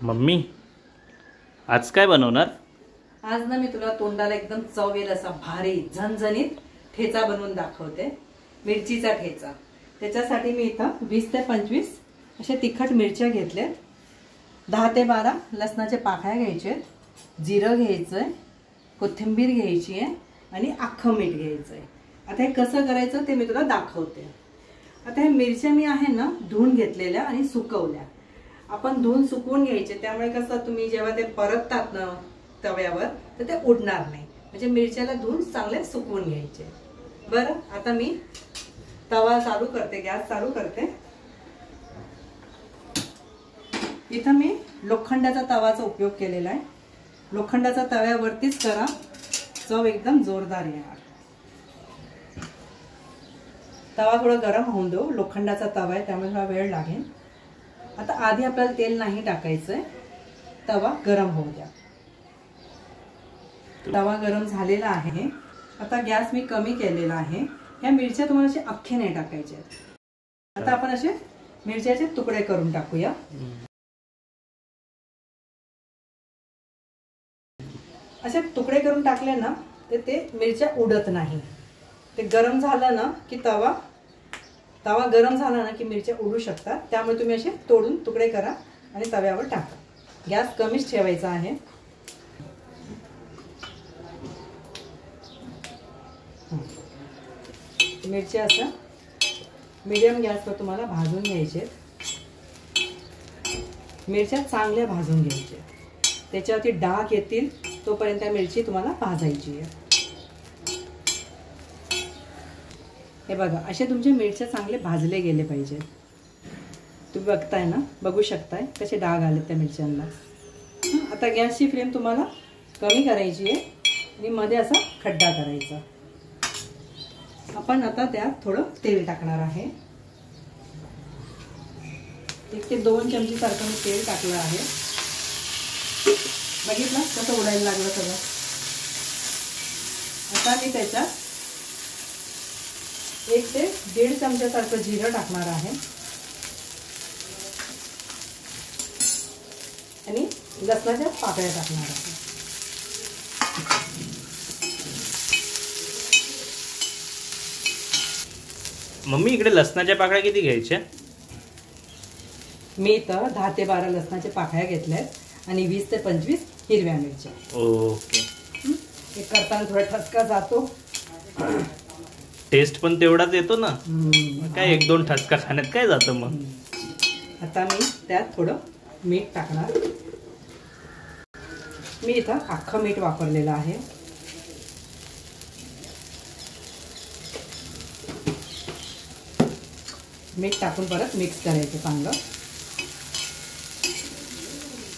Mummy आज काय बनवणार? आज ना मी तुला तोंडाला एकदम चव येईल असा भारी झणझणीत ठेचा बनवून दाखवते। मिरचीचा ठेचा। त्याच्यासाठी मी इथं 20 ते 25 अशा तिखट मिरच्या घेतल्या, 10 ते 12 लसणाचे पाकळ्या घ्यायचे, जिरं घ्यायचंय, कोथिंबीर घ्यायची आहे आणि अख्खं मीठ घ्यायचंय। आता हे कसं करायचं ते मी तुला दाखवते। आता हे मिरच्या मी आहे ना धुवून घेतलेल्या आणि सुकवल्या। आपण धुवून सुकवून घ्यायचे, त्यामुळे कसं तुम्ही जेव्हा ते परततात ना तव्यावर तर ते उडणार नाही। म्हणजे मिरच्याला धुवून चांगले सुकवून घ्यायचे। बरं, आता मी तवा चालू करते, गॅस चालू करते। इथं मी लोखंडाचा तवाचा उपयोग केलेला आहे। लोखंडाचा तव्यावरतीच करा, चव एकदम जोरदार येणार। तवा थोडा गरम होऊन देऊ। लोखंडाचा तवा आहे त्यामुळे थोडा वेळ लागेल। आता आधी आपल्याला तेल नाही टाकायचंय, तवा गरम होऊ द्या। तवा गरम झालेला आहे। आता गॅस मी कमी केलेला आहे। ह्या मिरच्या तुम्हाला असे अख्खे नाही टाकायचे। आता आपण असे मिरच्याचे तुकडे करून टाकूया। असे तुकडे करून टाकले ना तर ते मिरच्या उडत नाही। ते गरम झालं ना की तवा गरम झाला ना की मिरच्या उडू शकतात, त्यामुळे तुम्ही असे तोडून तुकडे करा आणि तव्यावर टाका। गॅस कमीच ठेवायचा आहे। मिरच्या असं मीडियम गॅसवर तुम्हाला भाजून घ्यायचे। मिरच्या चांगल्या भाजून घ्यायच्या, त्याच्यावरती डाग येतील तोपर्यंत मिरची तुम्हाला भाजायची आहे। हे बघा, असे तुमचे मिरच्या चांगले भाजले गेले पाहिजे। तुम्ही बघताय ना, बघू शकताय कसे डाग आले त्या मिरच्यांना। आता गॅसची फ्लेम तुम्हाला कमी करायची आहे आणि मध्ये असा खड्डा करायचा। आपण आता त्यात थोडं तेल टाकणार आहे। 1 ते 2 चमचे सारखं मी तेल टाकलं आहे। बघितलं कसं उडायला लागलं सगळं। आता मी त्याच्यात 1 ते 1.5 चमच्यासारखं जिरं टाकणार आहे आणि लसणाच्या पाकळ्या टाकणार आहे। मम्मी इकडे लसणाच्या पाकळ्या किती घ्यायच्या? मी इथं 10 ते 12 लसणाच्या पाकळ्या घेतल्यात आणि 20 ते 25 हिरव्या मिरच्या। ओके। हे करताना थोडा ठसका जातो, टेस्ट पण तेवढाच येतो ना। काय 1-2 ठसका खाण्यात काय जातं मग। आता मी त्यात थोडं मीठ टाकणार। मी इथं अख्खं मीठ वापरलेलं आहे। मीठ टाकून परत मिक्स करायचं चांगलं।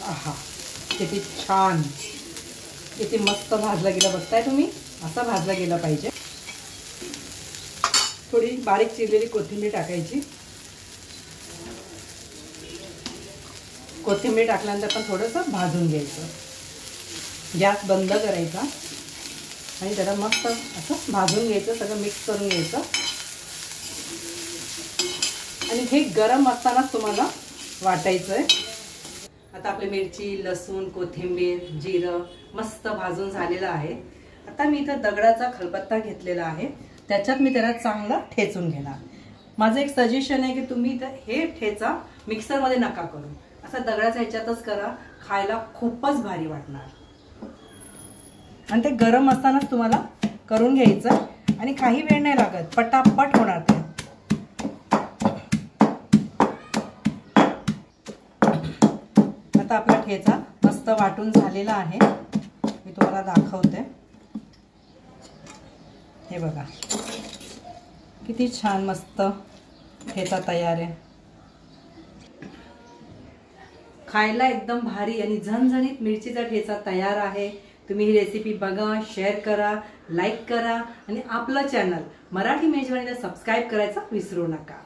आहा, किती छान, किती मस्त भाजला गेला बघताय तुम्ही। असा भाजला गेला पाहिजे। थोडी बारीक चिरलेली कोथिंबीर टाकायची। कोथिंबीर टाकल्यानंतर पण थोडंसं भाजून घ्यायचं। गॅस बंद करायचा आणि जरा मस्त असं भाजून घ्यायचं, सगळं मिक्स करून घ्यायचं। आणि हे गरम असतानाच तुम्हाला वाटायचंय। आता आपली मिरची, लसूण, कोथिंबीर, जिरं मस्त भाजून झालेलं आहे। आता मी इथं दगडाचा खलबत्ता घेतलेला आहे, त्याच्यात मी त्याला चांगला ठेचून घेणार। माझं एक सजेशन आहे की तुम्ही इथं हे ठेचा मिक्सरमध्ये नका करू, असं दगडाच्या ह्याच्यातच करा, खायला खूपच भारी वाटणार। आणि ते गरम असतानाच तुम्हाला करून घ्यायचं आणि काही वेळ नाही लागत, पटापट होणार ते। आता आपला ठेचा मस्त वाटून झालेला आहे, मी तुम्हाला दाखवते। हे बघा किती छान मस्त ठेचा तयार आहे। खायला एकदम भारी आणि झणझणीत मिरचीचा ठेचा तयार आहे। तुम्ही ही रेसिपी बघा, शेअर करा, लाईक करा आणि आपलं चॅनल मराठी मेजवानीला सबस्क्राईब करायचं विसरू नका।